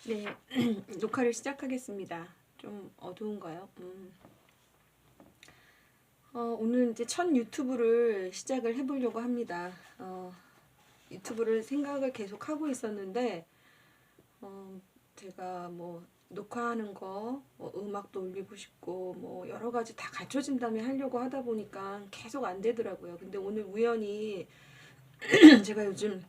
네, 녹화를 시작하겠습니다. 좀 어두운가요? 오늘 이제 첫 유튜브를 시작을 해보려고 합니다. 유튜브를 생각을 계속 하고 있었는데, 제가 뭐 녹화하는 거, 뭐 음악도 올리고 싶고, 뭐 여러 가지 다 갖춰진 다음에 하려고 하다 보니까 계속 안 되더라고요. 근데 오늘 우연히 제가 요즘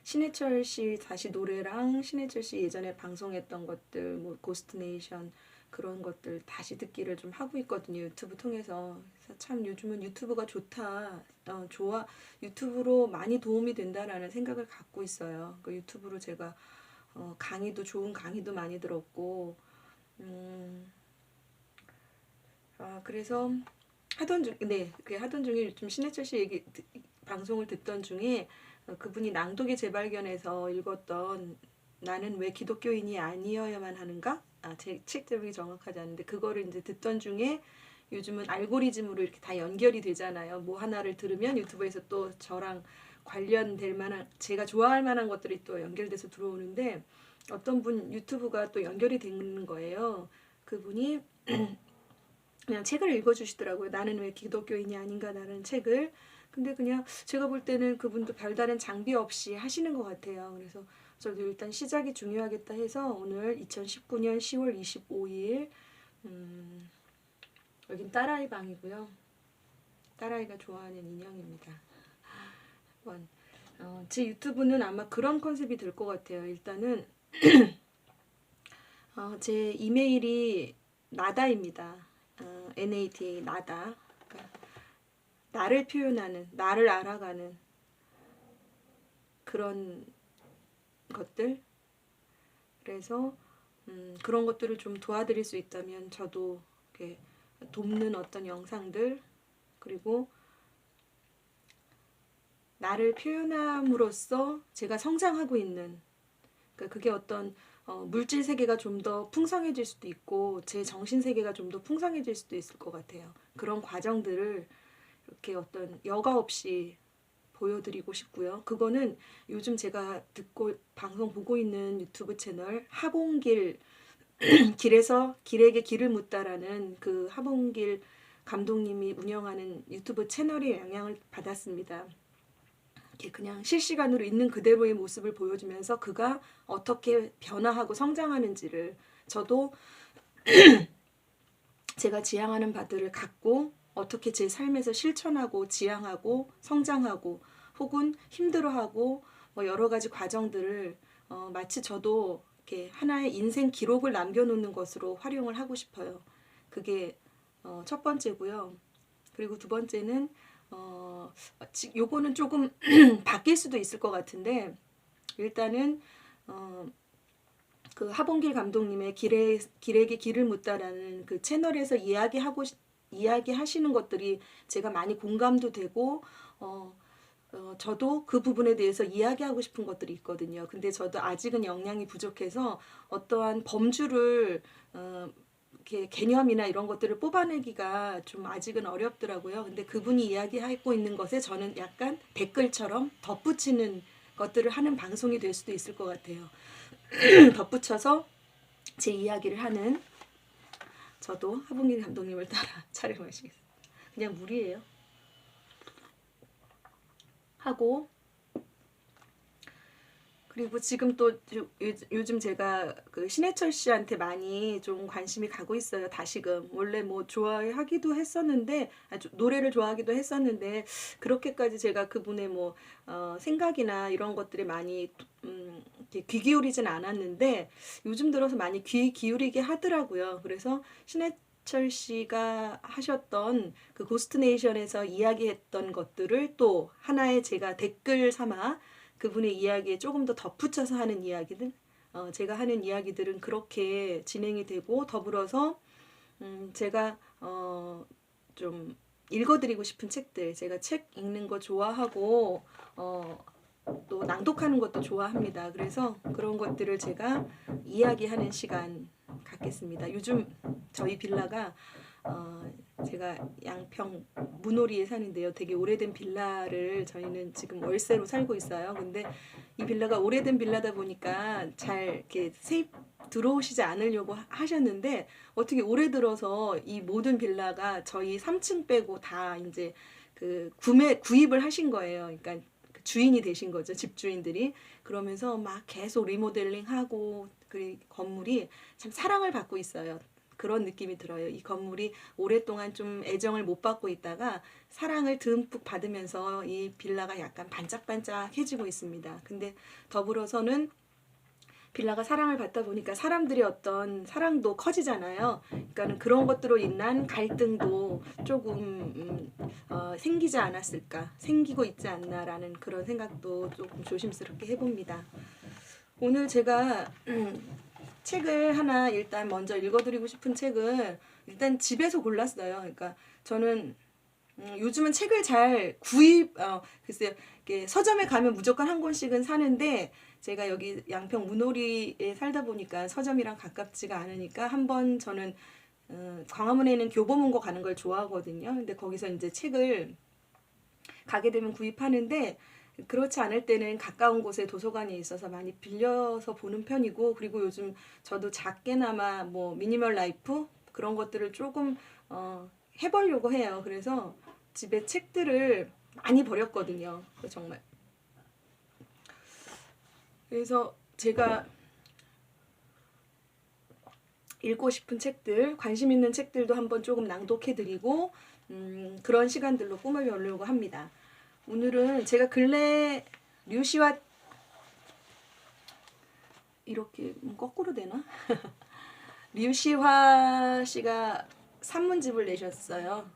신해철 씨 다시 노래랑 신해철 씨 예전에 방송했던 것들, 뭐 고스트 네이션 그런 것들 다시 듣기를 좀 하고 있거든요. 유튜브 통해서. 그래서 참 요즘은 유튜브가 좋다. 좋아. 유튜브로 많이 도움이 된다라는 생각을 갖고 있어요. 그 유튜브로 제가 강의도 좋은 강의도 많이 들었고, 그래서 하던 중에 요즘 신해철 씨 방송을 듣던 중에 그분이 낭독의 재발견에서 읽었던 나는 왜 기독교인이 아니어야만 하는가? 제 책 제목이 정확하지 않은데 그거를 이제 듣던 중에 요즘은 알고리즘으로 이렇게 다 연결이 되잖아요. 뭐 하나를 들으면 유튜브에서 또 저랑 관련될 만한 제가 좋아할 만한 것들이 또 연결돼서 들어오는데 어떤 분 유튜브가 또 연결이 되는 거예요. 그분이 그냥 책을 읽어주시더라고요. 나는 왜 기독교인이 아닌가라는 책을. 근데 그냥 제가 볼 때는 그분도 별다른 장비 없이 하시는 것 같아요. 그래서 저도 일단 시작이 중요하겠다 해서 오늘 2019년 10월 25일 여긴 딸아이 방이고요. 딸아이가 좋아하는 인형입니다. 제 유튜브는 아마 그런 컨셉이 될 것 같아요. 일단은 제 이메일이 나다입니다. NADA 나다. 그러니까 나를 표현하는, 나를 알아가는 그런 것들. 그래서 그런 것들을 좀 도와드릴 수 있다면 저도 이렇게 돕는 어떤 영상들 그리고 나를 표현함으로써 제가 성장하고 있는 그러니까 그게 어떤 물질 세계가 좀 더 풍성해질 수도 있고 제 정신 세계가 좀 더 풍성해질 수도 있을 것 같아요. 그런 과정들을 이렇게 어떤 여과 없이 보여드리고 싶고요. 그거는 요즘 제가 듣고 방송 보고 있는 유튜브 채널 하봉길 길에서 길에게 길을 묻다라는 그 하봉길 감독님이 운영하는 유튜브 채널의 영향을 받았습니다. 이렇게 그냥 실시간으로 있는 그대로의 모습을 보여주면서 그가 어떻게 변화하고 성장하는지를 저도 제가 지향하는 바들을 갖고 어떻게 제 삶에서 실천하고 지향하고 성장하고 혹은 힘들어하고 뭐 여러 가지 과정들을 마치 저도 이렇게 하나의 인생 기록을 남겨놓는 것으로 활용을 하고 싶어요. 그게 첫 번째고요. 그리고 두 번째는 요거는 조금 바뀔 수도 있을 것 같은데 일단은 그 하봉길 감독님의 길에게 길을 묻다라는 그 채널에서 이야기하시는 것들이 제가 많이 공감도 되고 저도 그 부분에 대해서 이야기하고 싶은 것들이 있거든요. 근데 저도 아직은 역량이 부족해서 어떠한 범주를 이렇게 개념이나 이런 것들을 뽑아내기가 좀 아직은 어렵더라고요. 근데 그분이 이야기하고 있는 것에 저는 약간 댓글처럼 덧붙이는 것들을 하는 방송이 될 수도 있을 것 같아요. 덧붙여서 제 이야기를 하는 저도 하봉길 감독님을 따라 촬영하시겠습니다. 그냥 물이에요. 하고 그리고 지금 또 요즘 제가 그 신해철 씨한테 많이 좀 관심이 가고 있어요. 다시금 원래 뭐 좋아하기도 했었는데 노래를 좋아하기도 했었는데 그렇게까지 제가 그분의 뭐 생각이나 이런 것들이 많이 이렇게 귀 기울이진 않았는데 요즘 들어서 많이 귀 기울이게 하더라고요. 그래서 신해철 씨가 하셨던 그 고스트 네이션에서 이야기했던 것들을 또 하나의 제가 댓글 삼아 그분의 이야기에 조금 더 덧붙여서 하는 이야기들 제가 하는 이야기들은 그렇게 진행이 되고 더불어서 제가 좀 읽어드리고 싶은 책들 제가 책 읽는 거 좋아하고 또 낭독하는 것도 좋아합니다. 그래서 그런 것들을 제가 이야기하는 시간 갖겠습니다. 요즘 저희 빌라가 제가 양평 문호리에 사는데요. 되게 오래된 빌라를 저희는 지금 월세로 살고 있어요. 근데 이 빌라가 오래된 빌라다 보니까 잘 이렇게 세입 들어오시지 않으려고 하셨는데 어떻게 올해 들어서 이 모든 빌라가 저희 3층 빼고 다 이제 그 구입을 하신 거예요. 그러니까 그 주인이 되신 거죠. 집주인들이. 그러면서 막 계속 리모델링하고 그 건물이 참 사랑을 받고 있어요. 그런 느낌이 들어요. 이 건물이 오랫동안 좀 애정을 못 받고 있다가 사랑을 듬뿍 받으면서 이 빌라가 약간 반짝반짝해지고 있습니다. 근데 더불어서는 빌라가 사랑을 받다 보니까 사람들이 어떤 사랑도 커지잖아요. 그러니까는 그런 것들로 인한 갈등도 조금 생기지 않았을까, 생기고 있지 않나라는 그런 생각도 조금 조심스럽게 해봅니다. 오늘 제가 책을 하나 일단 먼저 읽어드리고 싶은 책을 일단 집에서 골랐어요. 그러니까 저는 요즘은 책을 잘 글쎄요. 서점에 가면 무조건 한 권씩은 사는데 제가 여기 양평 문호리에 살다 보니까 서점이랑 가깝지가 않으니까 한번 저는 광화문에 있는 교보문고 가는 걸 좋아하거든요. 근데 거기서 이제 책을 가게 되면 구입하는데 그렇지 않을 때는 가까운 곳에 도서관이 있어서 많이 빌려서 보는 편이고 그리고 요즘 저도 작게나마 뭐 미니멀 라이프 그런 것들을 조금 해보려고 해요. 그래서 집에 책들을 많이 버렸거든요. 정말. 그래서 제가 읽고 싶은 책들, 관심 있는 책들도 한번 조금 낭독해드리고 그런 시간들로 꾸며보려고 합니다. 오늘은 제가 근래 류시와 이렇게 거꾸로 되나? 류시화 씨가 산문집을 내셨어요.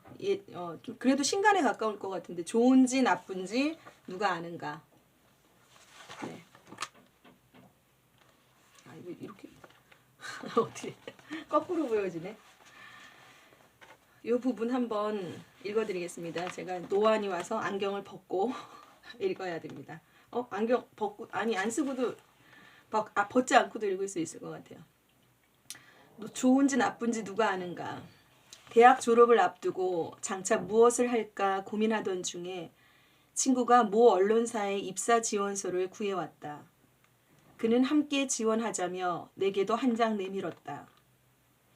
좀 그래도 신간에 가까울 것 같은데 좋은지 나쁜지 누가 아는가? 네. 아 이거 이렇게 어떻게 거꾸로 보여지네. 이 부분 한번 읽어드리겠습니다. 제가 노안이 와서 안경을 벗고 읽어야 됩니다. 안경 벗고 아니 안 쓰고도 벗지 않고도 읽을 수 있을 것 같아요. 좋은지 나쁜지 누가 아는가? 대학 졸업을 앞두고 장차 무엇을 할까 고민하던 중에 친구가 모 언론사의 입사 지원서를 구해왔다. 그는 함께 지원하자며 내게도 한 장 내밀었다.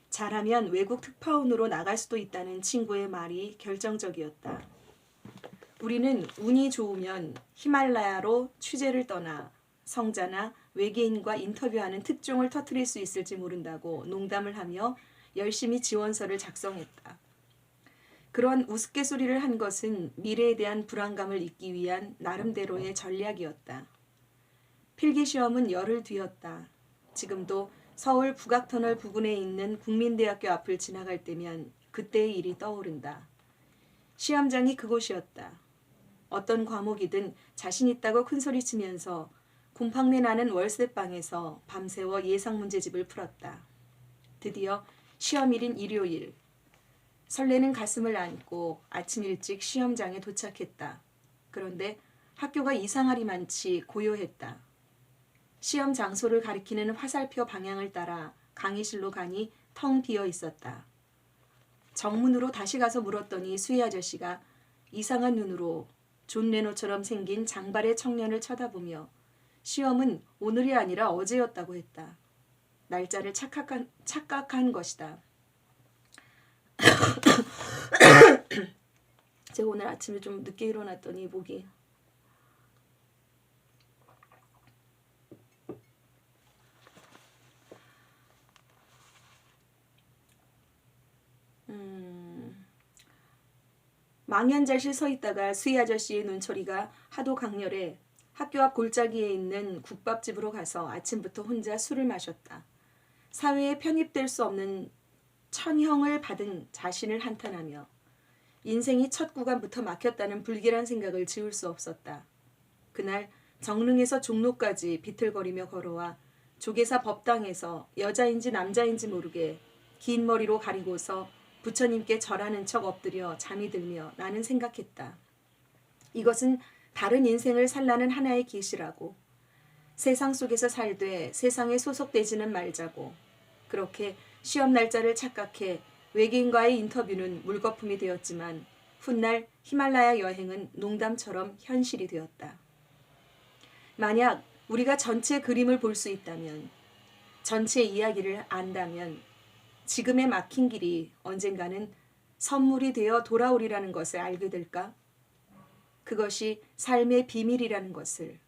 잘하면 외국 특파원으로 나갈 수도 있다는 친구의 말이 결정적이었다. 우리는 운이 좋으면 히말라야로 취재를 떠나 성자나 외계인과 인터뷰하는 특종을 터뜨릴 수 있을지 모른다고 농담을 하며 열심히 지원서를 작성했다. 그런 우스갯소리를 한 것은 미래에 대한 불안감을 잊기 위한 나름대로의 전략이었다. 필기시험은 열흘 뒤였다. 지금도 서울 북악터널 부근에 있는 국민대학교 앞을 지나갈 때면 그때의 일이 떠오른다. 시험장이 그곳이었다. 어떤 과목이든 자신 있다고 큰소리치면서 곰팡내 나는 월세방에서 밤새워 예상문제집을 풀었다. 드디어 시험일인 일요일. 설레는 가슴을 안고 아침 일찍 시험장에 도착했다. 그런데 학교가 이상하리 많지 고요했다. 시험 장소를 가리키는 화살표 방향을 따라 강의실로 가니 텅 비어 있었다. 정문으로 다시 가서 물었더니 수희 아저씨가 이상한 눈으로 존 레노처럼 생긴 장발의 청년을 쳐다보며 시험은 오늘이 아니라 어제였다고 했다. 날짜를 착각한 것이다. 제가 오늘 아침에 좀 늦게 일어났더니 목이 망연자실 서 있다가 수희 아저씨의 눈초리가 하도 강렬해 학교 앞 골짜기에 있는 국밥집으로 가서 아침부터 혼자 술을 마셨다. 사회에 편입될 수 없는 천형을 받은 자신을 한탄하며 인생이 첫 구간부터 막혔다는 불길한 생각을 지울 수 없었다. 그날 정릉에서 종로까지 비틀거리며 걸어와 조계사 법당에서 여자인지 남자인지 모르게 긴 머리로 가리고서 부처님께 절하는 척 엎드려 잠이 들며 나는 생각했다. 이것은 다른 인생을 살라는 하나의 계시라고. 세상 속에서 살되 세상에 소속되지는 말자고. 그렇게 시험 날짜를 착각해 외계인과의 인터뷰는 물거품이 되었지만 훗날 히말라야 여행은 농담처럼 현실이 되었다. 만약 우리가 전체 그림을 볼 수 있다면, 전체 이야기를 안다면 지금의 막힌 길이 언젠가는 선물이 되어 돌아오리라는 것을 알게 될까? 그것이 삶의 비밀이라는 것을.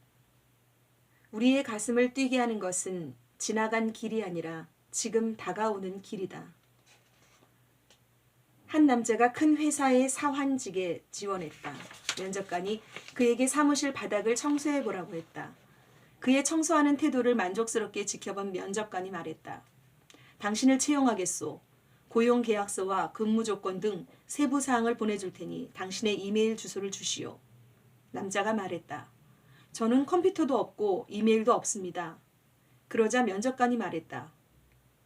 우리의 가슴을 뛰게 하는 것은 지나간 길이 아니라 지금 다가오는 길이다. 한 남자가 큰 회사의 사환직에 지원했다. 면접관이 그에게 사무실 바닥을 청소해 보라고 했다. 그의 청소하는 태도를 만족스럽게 지켜본 면접관이 말했다. 당신을 채용하겠소. 고용 계약서와 근무 조건 등 세부 사항을 보내줄 테니 당신의 이메일 주소를 주시오. 남자가 말했다. 저는 컴퓨터도 없고 이메일도 없습니다. 그러자 면접관이 말했다.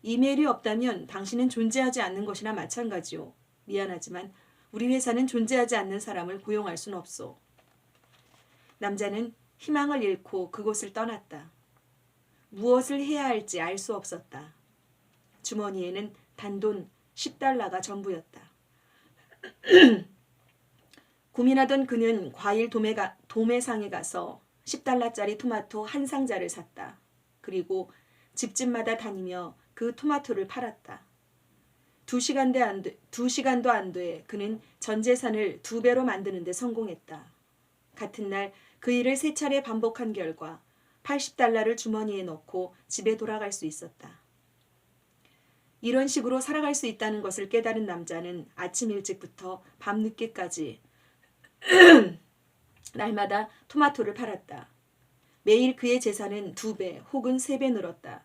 이메일이 없다면 당신은 존재하지 않는 것이나 마찬가지요. 미안하지만 우리 회사는 존재하지 않는 사람을 고용할 순 없소. 남자는 희망을 잃고 그곳을 떠났다. 무엇을 해야 할지 알 수 없었다. 주머니에는 단돈 10달러가 전부였다. 고민하던 그는 과일 도매상에 가서 10달러짜리 토마토 한 상자를 샀다. 그리고 집집마다 다니며 그 토마토를 팔았다. 2시간도 안 돼 그는 전 재산을 2배로 만드는 데 성공했다. 같은 날 그 일을 3차례 반복한 결과 80달러를 주머니에 넣고 집에 돌아갈 수 있었다. 이런 식으로 살아갈 수 있다는 것을 깨달은 남자는 아침 일찍부터 밤늦게까지 날마다 토마토를 팔았다. 매일 그의 재산은 2배 혹은 3배 늘었다.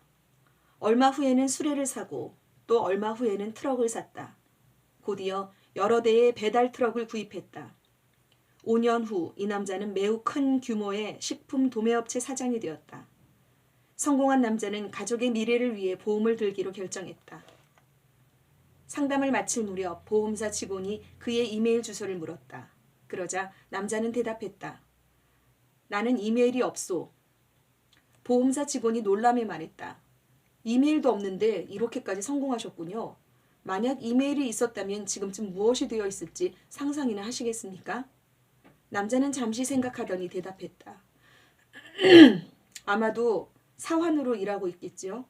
얼마 후에는 수레를 사고 또 얼마 후에는 트럭을 샀다. 곧이어 여러 대의 배달 트럭을 구입했다. 5년 후 이 남자는 매우 큰 규모의 식품 도매업체 사장이 되었다. 성공한 남자는 가족의 미래를 위해 보험을 들기로 결정했다. 상담을 마칠 무렵 보험사 직원이 그의 이메일 주소를 물었다. 그러자 남자는 대답했다. 나는 이메일이 없소. 보험사 직원이 놀라며 말했다. 이메일도 없는데 이렇게까지 성공하셨군요. 만약 이메일이 있었다면 지금쯤 무엇이 되어 있을지 상상이나 하시겠습니까? 남자는 잠시 생각하더니 대답했다. 아마도 사환으로 일하고 있겠지요.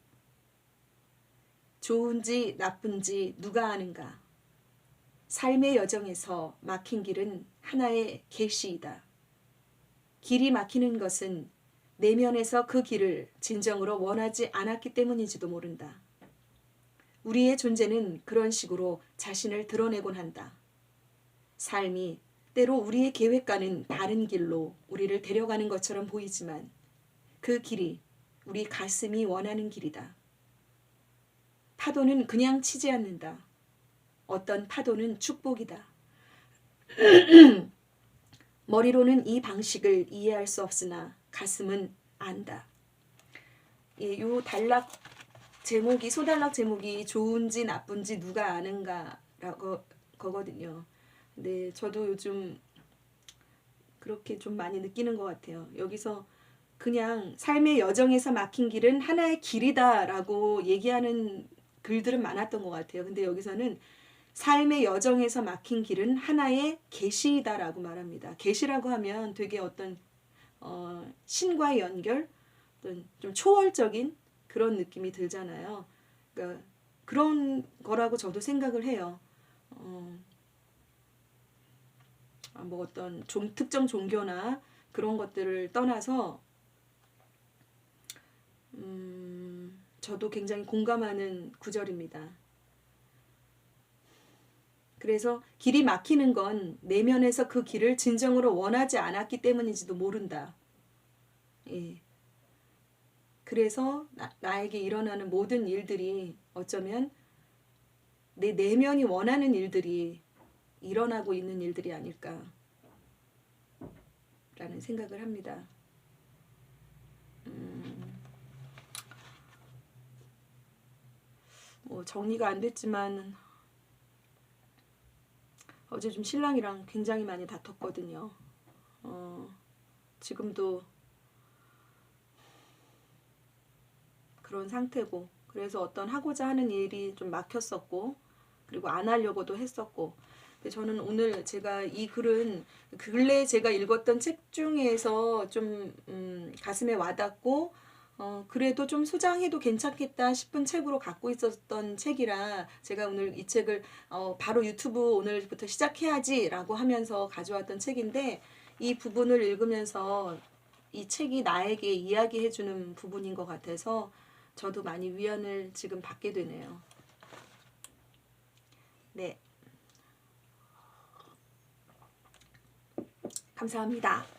좋은지 나쁜지 누가 아는가. 삶의 여정에서 막힌 길은 하나의 계시이다. 길이 막히는 것은 내면에서 그 길을 진정으로 원하지 않았기 때문인지도 모른다. 우리의 존재는 그런 식으로 자신을 드러내곤 한다. 삶이 때로 우리의 계획과는 다른 길로 우리를 데려가는 것처럼 보이지만 그 길이 우리 가슴이 원하는 길이다. 파도는 그냥 치지 않는다. 어떤 파도는 축복이다. 머리로는 이 방식을 이해할 수 없으나 가슴은 안다. 요 단락 제목이 소단락 제목이 좋은지 나쁜지 누가 아는가라고 거거든요. 근데 저도 요즘 그렇게 좀 많이 느끼는 것 같아요. 여기서 그냥 삶의 여정에서 막힌 길은 하나의 길이다라고 얘기하는 글들은 많았던 것 같아요. 근데 여기서는 삶의 여정에서 막힌 길은 하나의 계시이다라고 말합니다. 계시라고 하면 되게 어떤 신과의 연결, 어떤 좀 초월적인 그런 느낌이 들잖아요. 그러니까 그런 거라고 저도 생각을 해요. 뭐 어떤 특정 종교나 그런 것들을 떠나서 저도 굉장히 공감하는 구절입니다. 그래서 길이 막히는 건 내면에서 그 길을 진정으로 원하지 않았기 때문인지도 모른다. 예. 그래서 나에게 일어나는 모든 일들이 어쩌면 내 내면이 원하는 일들이 일어나고 있는 일들이 아닐까 라는 생각을 합니다. 뭐 정리가 안 됐지만 어제 좀 신랑이랑 굉장히 많이 다퉜거든요. 지금도 그런 상태고, 그래서 어떤 하고자 하는 일이 좀 막혔었고, 그리고 안 하려고도 했었고, 근데 저는 오늘 제가 이 글은 근래에 제가 읽었던 책 중에서 좀 가슴에 와닿고 그래도 좀 소장해도 괜찮겠다 싶은 책으로 갖고 있었던 책이라 제가 오늘 이 책을 바로 유튜브 오늘부터 시작해야지라고 하면서 가져왔던 책인데 이 부분을 읽으면서 이 책이 나에게 이야기해주는 부분인 것 같아서 저도 많이 위안을 지금 받게 되네요. 네, 감사합니다.